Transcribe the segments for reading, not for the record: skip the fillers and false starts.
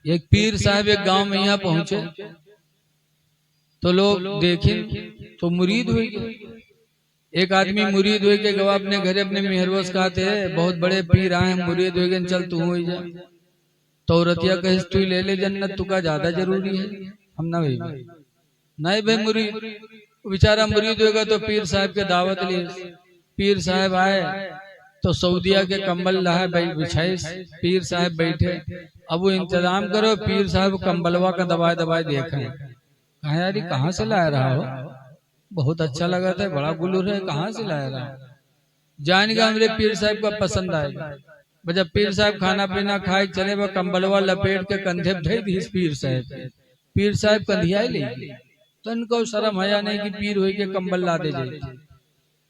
एक पीर साहब एक गांव में यहाँ पहुंचे तो लोग देखे तो मुरीद हुए गए। एक आदमी मुरीद हुए के गवा अपने घरे अपने मेहरवस कहते है बहुत बड़े पीर आए मुरीद हुए गए, चल तू हो जा। तो रतिया कहे तू ले ले जन्नत, तू का ज्यादा जरूरी है। हम ना भाई नहीं भाई मुरीद बेचारा मुरीद होगा तो पीर साहब के दावत लिए। पीर साहब आए तो सऊदिया के कंबल लाए बिछाए, पीर साहब बैठे। अब वो इंतजाम करो, पीर साहब कंबलवा का दबाए दबाए देखे। कहा यार कहाँ से ला रहा हो, बहुत अच्छा लगा था, बड़ा गुलूर है, कहाँ से लाया रहा। जानेगा मेरे पीर साहब का पसंद आएगा। जब पीर साहब खाना पीना खाए चले वह कंबलवा लपेट के कंधे धे दी पीर साहब। पीर साहब कंधिया ले तो इनको शर्म हया नहीं कि पीर हुई के कंबल ला दे जाए।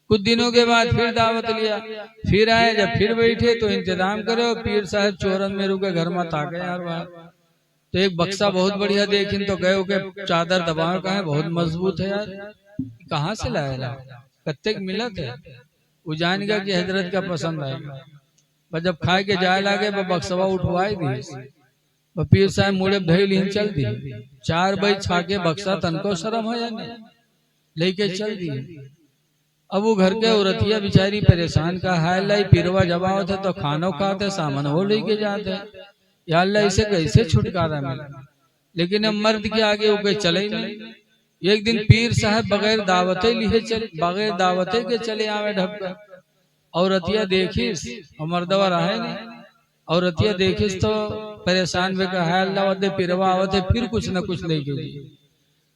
कुछ दिनों के बाद फिर दावत लिया, फिर आए, जब फिर बैठे तो इंतजाम करो। पीर साहब चोरन में रुके घर में ताके यार बाहर। तो एक बक्सा बहुत बढ़िया देखिन तो गए के चादर दबाव का है, बहुत मजबूत है यार, कहाँ से लाया कत्ते मिला थे। वो जान गया कि हजरत का पसंद आएगा। जब खाए के जाए लागे वह बक्सवा उठवाई दी। पीर साहब मुड़े धैल चल दी। 4 बजे छाके बक्सा तनको शर्म है या नहीं, लेके चल दी। अब वो घर के औरतिया बिचारी परेशान का हाल लाई पीरवा जब आवत है तो खानो खाते सामान हो लेके जाते। या अल्लाह इसे कैसे छुटकारा मिला, लेकिन अब मर्द के आगे वो कोई चले नहीं। एक दिन पीर साहब बगैर दावते लिए चले, बगैर दावते के चले आवे ढपका। औरतिया देखिस और मर्दवा रहे नहीं। औरतिया देखिस तो परेशान वे का हाल लावते पीरवा आवते फिर कुछ न कुछ लेके गई।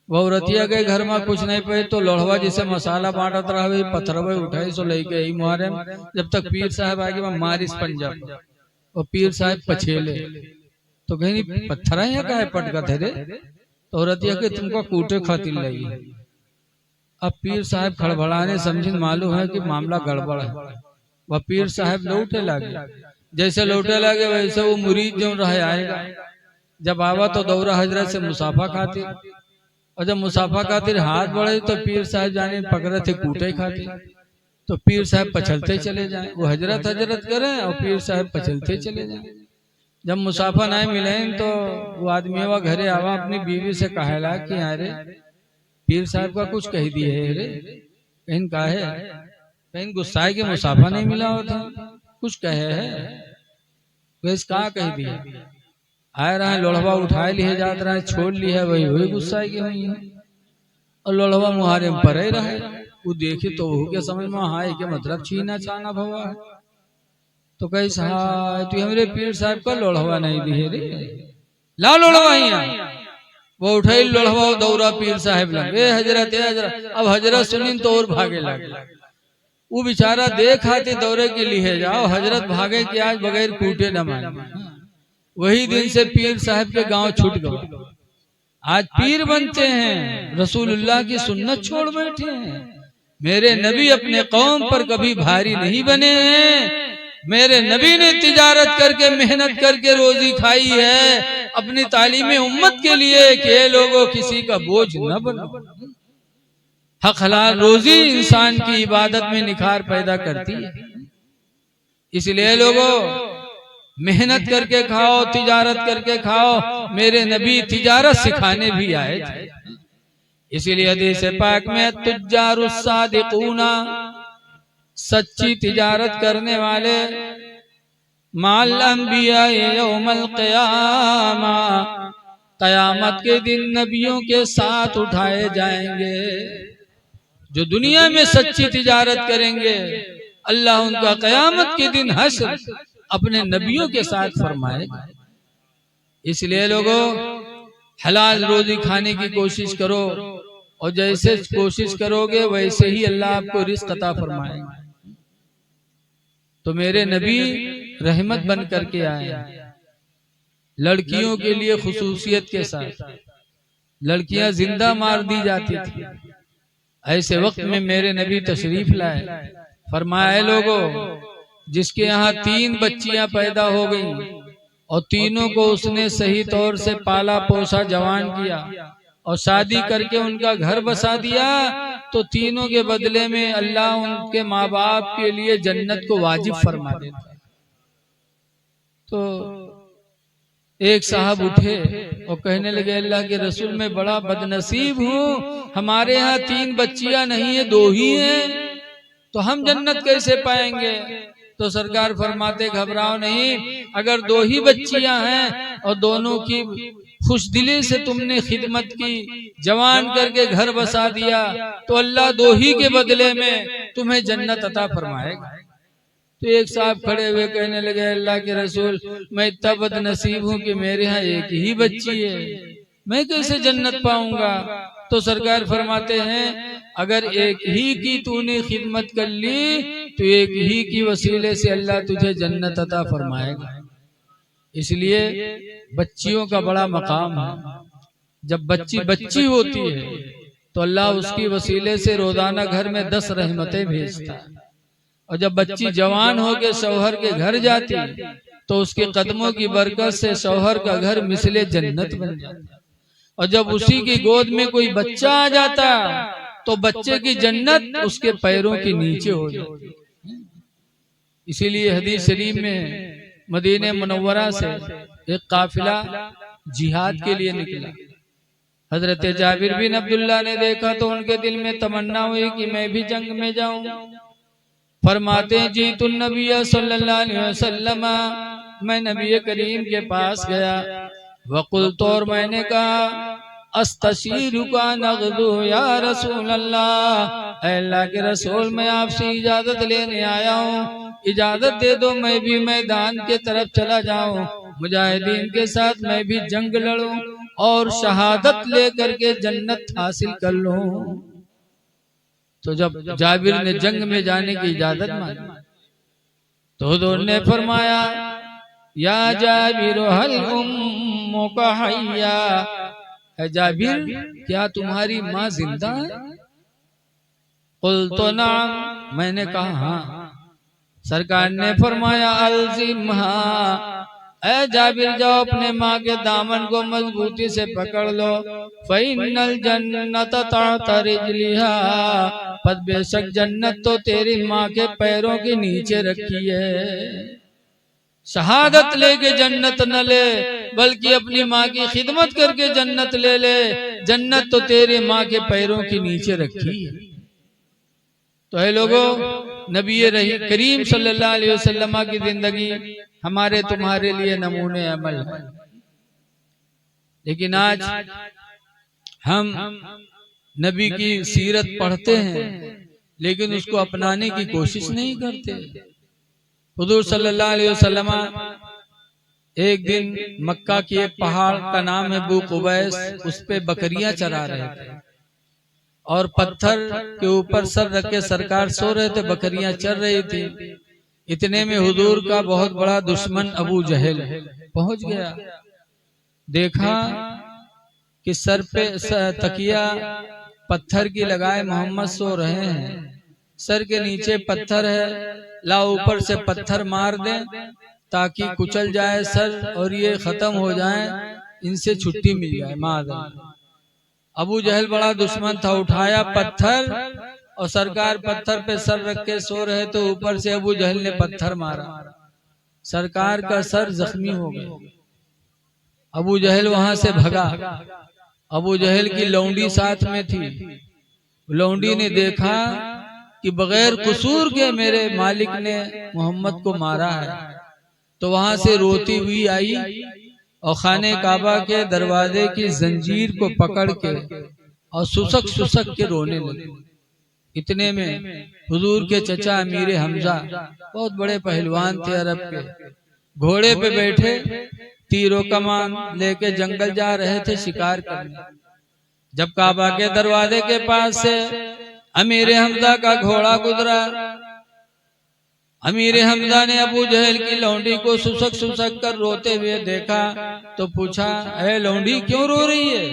वो औरतिया के घर में कुछ नहीं पे तो लोढ़वा जिसे मसाला बांटत रहा पत्थरवे उठाई सो लेके आई मुहारे। जब तक पीर साहब आगे में मारिस पंजाब और पीर साहब पछेले तो कहीं पत्थर है का है पटका थे रे। तो औरतिया के तुमको कूटे खातिर लगी। अब पीर साहब खड़बड़ाने समझिन मालूम है कि मामला गड़बड़ है। वह पीर साहब लौटे लगे, जैसे लौटे लगे वैसे वो मुरीद जो रहे आएगा। जब आवा तो दौरा हजरत से मुसाफा खातिर, और जब मुसाफा खातिर हाथ बढ़े तो पीर साहब जाने पकड़े थे कूटे खातिर। तो पीर साहब पछलते चले जाए, वो हजरत हजरत करें और पीर साहब पछलते चले जाए। जब मुसाफा नहीं मिले तो वो आदमी वा घरे आवा अपनी बीवी से कहला कि अरे पीर साहब का कुछ कह दिए है रे। कहीं काहे, कहीं गुस्सा के मुसाफा नहीं मिला होता, कुछ कहे है वैसे कहा कह दिए। आए रहा लोढ़वा उठाए लिए जात रहा छोड़ लिया वही वही गुस्सा की हुई है। और लोढ़वा मुहारे में परे रहे। वो देखे तो वो के समझ में हाय के मतलब छीना छाना भवा है। तो कैसा तू हमरे पीर साहब का लोढ़वा नहीं दिए रे, ला लोढ़वा यहाँ। वो उठाई लोढ़वा दौरा पीर साहब लग, ए हजरत ए हजरत। अब हजरत सुनिन तो और भागे लगे। वो बेचारा देख आते दौरे के लिए जाओ, हजरत भागे कि आज बगैर कूटे न माने। वही दिन से पीर साहब के गांव छूट गए। आज पीर बनते हैं, रसूलुल्लाह की सुन्नत छोड़ बैठे हैं। मेरे नबी अपने कौम पर कभी भारी नहीं बने हैं। मेरे नबी ने तिजारत करके मेहनत करके रोजी खाई है अपनी तालीम उम्मत के लिए कि ये लोगों किसी का बोझ न बनो। हक हलाल रोजी इंसान की इबादत में निखार पैदा करती है। इसलिए लोगों मेहनत करके खाओ, तिजारत करके खाओ। मेरे नबी तिजारत सिखाने भी आए थे। इसीलिए हदीस पाक में तुज्जारुस सादिकूना, सच्ची तिजारत करने वाले माल अंबिया यौमल क़यामा, क़यामत के दिन नबियों के साथ उठाए जाएंगे। जो दुनिया में सच्ची तिजारत करेंगे अल्लाह उनका क़यामत के दिन हश्र अपने नबियों के साथ फरमाएगा। इसलिए लोगों हलाल रोजी खाने की कोशिश करो, और जैसे कोशिश करोगे वैसे ही अल्लाह आपको रिज़्क़ अता फरमाएगा। तो मेरे नबी रहमत बन करके आए, लड़कियों के लिए खुसूसियत के साथ। लड़कियां जिंदा मार दी जाती थी, ऐसे वक्त में मेरे नबी तशरीफ लाए। फरमाया लोगों जिसके यहाँ 3 बच्चियां पैदा हो गई और तीनों को उसने सही तौर से पाला पोसा जवान किया और शादी करके उनका घर बसा दिया, तो तीनों के बदले में अल्लाह उनके माँ बाप के लिए जन्नत को वाजिब फरमा देता। तो एक साहब उठे और कहने लगे, अल्लाह के रसूल मैं बड़ा बदनसीब हूँ, हमारे यहाँ 3 बच्चियां नहीं है, 2 ही हैं, तो हम जन्नत कैसे पाएंगे? तो सरकार फरमाते, घबराओ नहीं, अगर 2 ही बच्चियां हैं और दोनों की खुशदिली से तुमने खिदमत की, जवान करके घर बसा दिया, तो अल्लाह 2 ही के बदले में तुम्हें जन्नत अता फरमाएगा। तो एक साहब खड़े हुए कहने लगे, अल्लाह के रसूल मैं इतना बदनसीब हूँ कि मेरे यहाँ 1 ही बच्ची है, मैं कैसे जन्नत पाऊंगा? तो सरकार फरमाते हैं, अगर 1 ही की तूने खिदमत कर ली तो 1 ही की वसीले से अल्लाह तुझे जन्नत अता फरमाएगा। इसलिए बच्चियों का बड़ा मकाम है। जब बच्ची होती है तो अल्लाह उसकी वसीले से रोजाना घर में 10 रहमतें भेजता है, और जब बच्ची जवान होकर शौहर के घर जाती तो उसके कदमों की बरकत से शौहर का घर मिसले जन्नत बन जाता, और जब उसी की गोद में कोई बच्चा आ जाता तो बच्चे की जन्नत उसके पैरों के नीचे हो जाती। इसीलिए हदीस शरीफ में मदीने मुनव्वरा से एक काफिला जिहाद के लिए निकला। हजरत जाबिर बिन अब्दुल्ला ने देखा तो उनके दिल में तमन्ना हुई कि मैं भी जंग में जाऊं। फरमाते हैं, जीतुन नबी सल्लल्लाहु अलैहि वसल्लम, मैं नबी करीम के पास गया, वकुल तो और मैंने कहा, अस्तशीरु का नगदु या रसूल अल्लाह, अल्लाह के रसूल मैं आपसे इजाजत लेने आया हूँ, इजाजत दे दो मैं भी मैदान के तरफ चला जाऊं, मुजाहिदीन के साथ मैं भी जंग लड़ूं और शहादत लेकर के जन्नत हासिल कर लूं। तो जब जाबिर ने जंग में जाने की इजाजत मांगी तो हुजूर ने फरमाया, या जाबिर हल उम्मुका हय्या, है जाबिर क्या तुम्हारी माँ जिंदा है? कुल्तु नाम, मैंने कहा हाँ। सरकार ने फरमाया, अलजिमहा, ऐ जाबिर जाओ अपने माँ के दामन को मजबूती से पकड़ लो, फ़इन्नल जन्नत तहत रिजलिहा, पर बेशक जन्नत तो तेरी माँ के पैरों के नीचे रखी है। शहादत लेके जन्नत न ले, बल्कि अपनी माँ की खिदमत करके जन्नत ले ले, जन्नत तो तेरे माँ के पैरों के नीचे रखी है। तो है लोगों, नबी करीम सल्लल्लाहु अलैहि वसल्लम की जिंदगी हमारे तुम्हारे लिए नमूने अमल है। लेकिन आज हम नबी की सीरत पढ़ते हैं लेकिन उसको अपनाने की कोशिश नहीं करते। हुजूर सल्लल्लाहु अलैहि वसल्लम एक दिन मक्का की एक पहाड़ का नाम है बू कुबैस, उस पे बकरियां चरा रहे थे और पत्थर के ऊपर सर रख के सरकार सो रहे थे, बकरियां चर रही थी। इतने में हुजूर का बहुत बड़ा दुश्मन अबू जहल पहुंच गया। देखा कि सर पे तकिया पत्थर की लगाए मोहम्मद सो रहे हैं, सर के नीचे पत्थर है, ला ऊपर से पत्थर मार दे ताकि कुचल जाए सर और ये खत्म हो जाए, इनसे छुट्टी मिल जाए। माज़अल्लाह। अबू जहल बड़ा दुश्मन था, उठाया पत्थर और सरकार पत्थर पे सर रख के सो रहे तो ऊपर से अबू जहल ने पत्थर मारा, सरकार का सर जख्मी हो गया। अबू जहल वहां से भगा। अबू जहल की लौंडी साथ में थी। लौंडी ने देखा कि बगैर कसूर के मेरे मालिक ने मोहम्मद को मारा है, तो वहां से रोती हुई आई और खाने काबा के दरवाजे की जंजीर को पकड़ के और सुसक सुसक के रोने लगी। इतने में हुजूर के चचा अमीर हमजा, बहुत बड़े पहलवान थे अरब के, घोड़े पे बैठे तीरों कमान लेके जंगल जा रहे थे शिकार करने। जब काबा के दरवाजे के पास से अमीर हमजा का घोड़ा गुजरा, अमीर हमजा ने अबू जहल की लौंडी को सुसक सुसक कर रोते हुए देखा तो पूछा, ऐ लौंडी क्यों रो रही है?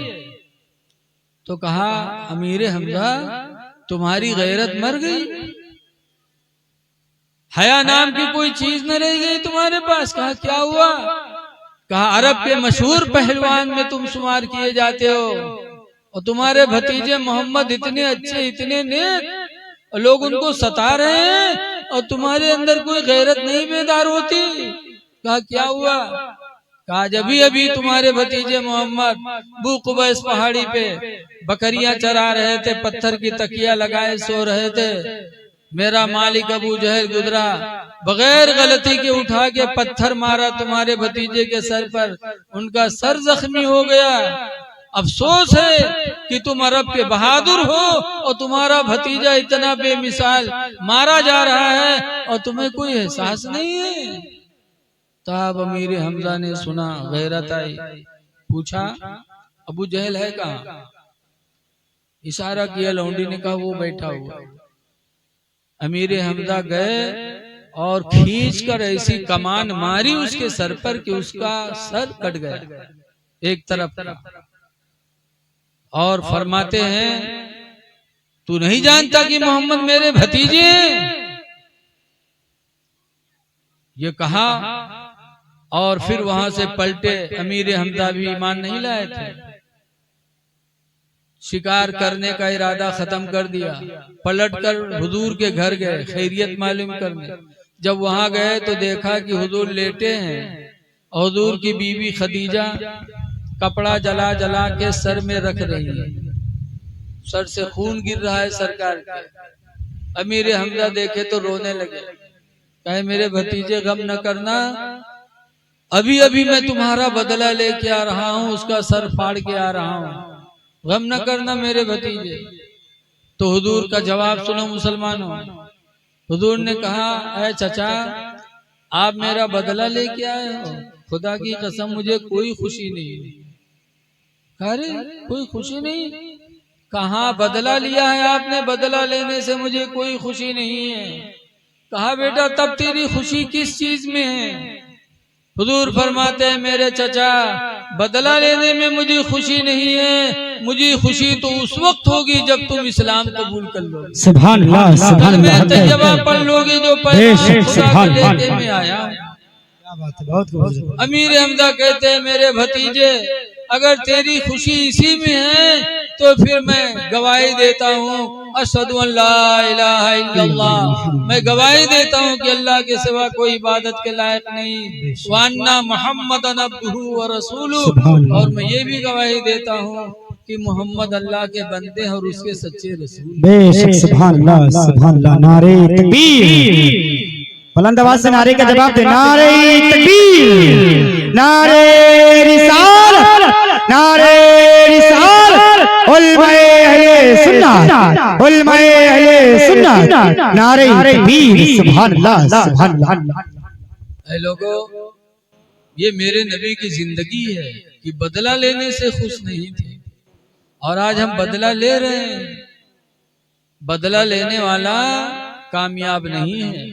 तो कहा, अमीर हमजा तुम्हारी गैरत मर गई, हया नाम की कोई चीज न रह गई तुम्हारे पास। कहा क्या हुआ? कहा अरब के मशहूर पहलवान में तुम शुमार किए जाते हो और तुम्हारे भतीजे मोहम्मद इतने अच्छे इतने नेक, लोग उनको सता रहे हैं और तुम्हारे अंदर कोई गैरत नहीं बेदार होती। कहा क्या हुआ? कहा अभी अभी तुम्हारे भतीजे मोहम्मद बू कुबैस पहाड़ी पे बकरियां चरा रहे थे, पत्थर की तकिया लगाए सो रहे थे, मेरा मालिक अबू जहल गुजरा, बगैर गलती के उठा के पत्थर मारा तुम्हारे भतीजे के सर पर, उनका सर जख्मी हो गया। अफसोस है कि तुम अरब के बहादुर हो और तुम्हारा भतीजा इतना बेमिसाल मारा जा रहा है और तुम्हें कोई एहसास नहीं है। तब अमीर हमजा ने सुना, गैरत आई, पूछा अबू जहल है कहाँ? इशारा किया, लौंडी ने कहा वो बैठा हुआ। अमीर हमजा गए और खींचकर ऐसी कमान मारी उसके सर पर कि उसका सर कट गया एक तरफ। और फरमाते हैं तू नहीं जानता कि मोहम्मद मेरे भतीजे हैं? ये कहा और फिर वहां से पलटे। अमीर हमजा भी ईमान नहीं लाए थे, शिकार करने का इरादा खत्म कर दिया, पलटकर हुजूर के घर गए खैरियत मालूम करने। जब वहां गए तो देखा कि हुजूर लेटे हैं, हुजूर की बीवी खदीजा कपड़ा जला जला के सर में रख रही है, सर से खून गिर रहा है सरकार के। अमीर हमजा देखे तो रोने लगे, कहे मेरे भतीजे गम न करना, अभी अभी मैं तुम्हारा बदला लेके आ रहा हूँ, उसका सर फाड़ के आ रहा हूँ, गम न करना मेरे भतीजे। तो हुजूर का जवाब सुनो मुसलमानों। हुजूर ने कहा ऐ चचा, आप मेरा बदला लेके आए हो? खुदा की कसम मुझे कोई खुशी नहीं। अरे कोई खुशी नहीं? कहाँ बदला लिया है आपने? बदला लेने से मुझे कोई खुशी नहीं है। कहा बेटा तब तेरी खुशी किस चीज में है? हुजूर फरमाते हैं मेरे चचा, बदला लेने में मुझे खुशी नहीं है, मुझे खुशी तो उस वक्त होगी जब तुम इस्लाम कबूल कर लो, सुभान अल्लाह, सुभान अल्लाह, तैयबा पढ़ लोगे जो पैगाम खुदा के लेके मैं आया। क्या बात है, बहुत अमीर हमजा कहते हैं मेरे भतीजे, अगर तेरी खुशी इसी में है तो फिर मैं गवाही देता हूँ, अशहदु अल्ला इलाहा इल्लल्लाह, मैं गवाही देता हूँ कि अल्लाह के सिवा कोई इबादत के लायक नहीं, वान्ना मुहम्मदन अब्दुहु व रसूलुहु, और मैं ये भी गवाही देता हूँ कि मोहम्मद अल्लाह के बंदे और उसके सच्चे रसूल। बेशक, सुभान अल्लाह, सुभान अल्लाह। नारे तकबीर, बुलंद आवाज से नारे का जवाब दे। नारे तकबीर, नारे रिसालत, नारे रिसालत, उलमाए अहले सुन्नत, उलमाए अहले सुन्नत, नारे तकबीर, सुभान अल्लाह, सुभान अल्लाह। ऐ लोगों, ये मेरे नबी की जिंदगी है कि बदला लेने से खुश नहीं थे और आज हम बदला ले रहे हैं। बदला लेने वाला कामयाब नहीं है।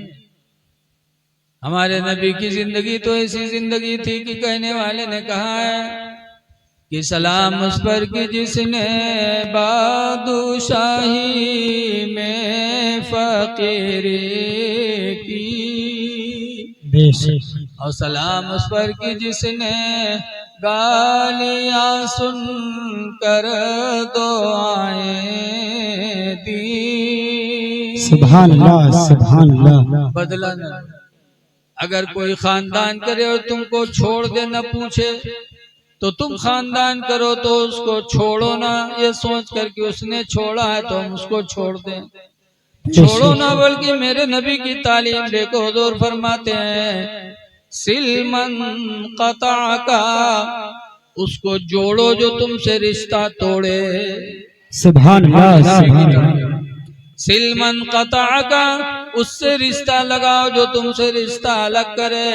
हमारे नबी की जिंदगी तो ऐसी जिंदगी थी कि कहने वाले ने कहा है कि सलाम उस पर कि जिसने बादशाही में फकीरी की, और सलाम उस पर कि जिसने गालियां सुन कर दुआएं दी। सुभान अल्लाह, सुभान अल्लाह। बदला न, अगर कोई खानदान करे और तुमको छोड़ दे न पूछे तो तुम खानदान करो तो उसको छोड़ो ना, ये सोच कर कि उसने छोड़ा है तो हम उसको छोड़ दें। छोड़ो ना, बल्कि मेरे नबी की तालीम देखो, हुजूर फरमाते हैं सिलमन कता का, उसको जोड़ो जो तुमसे रिश्ता तोड़े। सुभान अल्लाह, सुभान अल्लाह। सिलमन कता का, उससे रिश्ता लगाओ जो तुमसे रिश्ता अलग करे।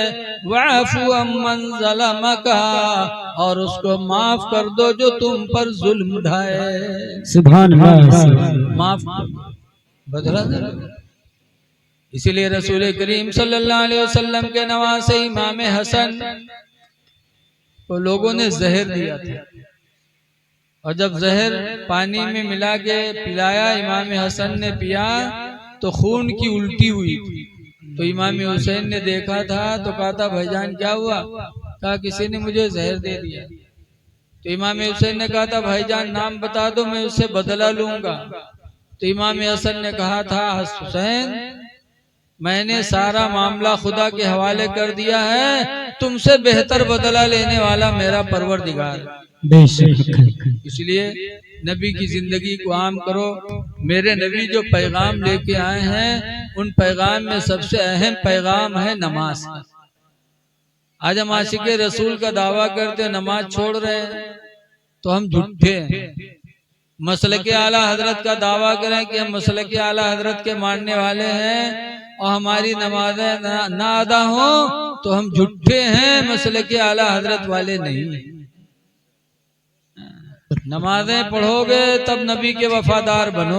वाफु अम्मन ज़लमका, और उसको माफ कर दो जो तुम पर जुल्म ढाए। सुभान अल्लाह, माफ बदला दे। इसीलिए रसूल करीम सल्लल्लाहु अलैहि वसल्लम के नवासे इमाम हसन को लोगों ने जहर दिया था, और जब जहर पानी में मिला के पिलाया, इमाम हसन ने पिया तो खून की उल्टी हुई। तो इमाम हुसैन ने देखा था तो कहा था भाईजान क्या हुआ? कहा किसी ने मुझे जहर दे दिया। तो इमाम हुसैन ने कहा था भाईजान नाम बता दो, मैं उससे बदला लूंगा। तो इमाम हसन ने कहा था हुसैन मैंने सारा मामला खुदा के हवाले कर दिया है, तुमसे बेहतर बदला लेने वाला मेरा परवरदिगार। बेशक। इसलिए नबी की जिंदगी को आम करो। मेरे नबी जो पैगाम लेके आए हैं, उन पैगाम में सबसे अहम पैगाम है नमाज। आज हम आशिक़े रसूल का दावा करते नमाज छोड़ रहे हैं तो हम झूठे हैं। मसलके आला हजरत का दावा करें कि हम मसलके आला हजरत के मानने वाले हैं और हमारी नमाजें ना अदा हो तो हम झूठे हैं, मसलके आला हजरत वाले नहीं। नमाजें पढ़ोगे तब नबी के वफादार बनो।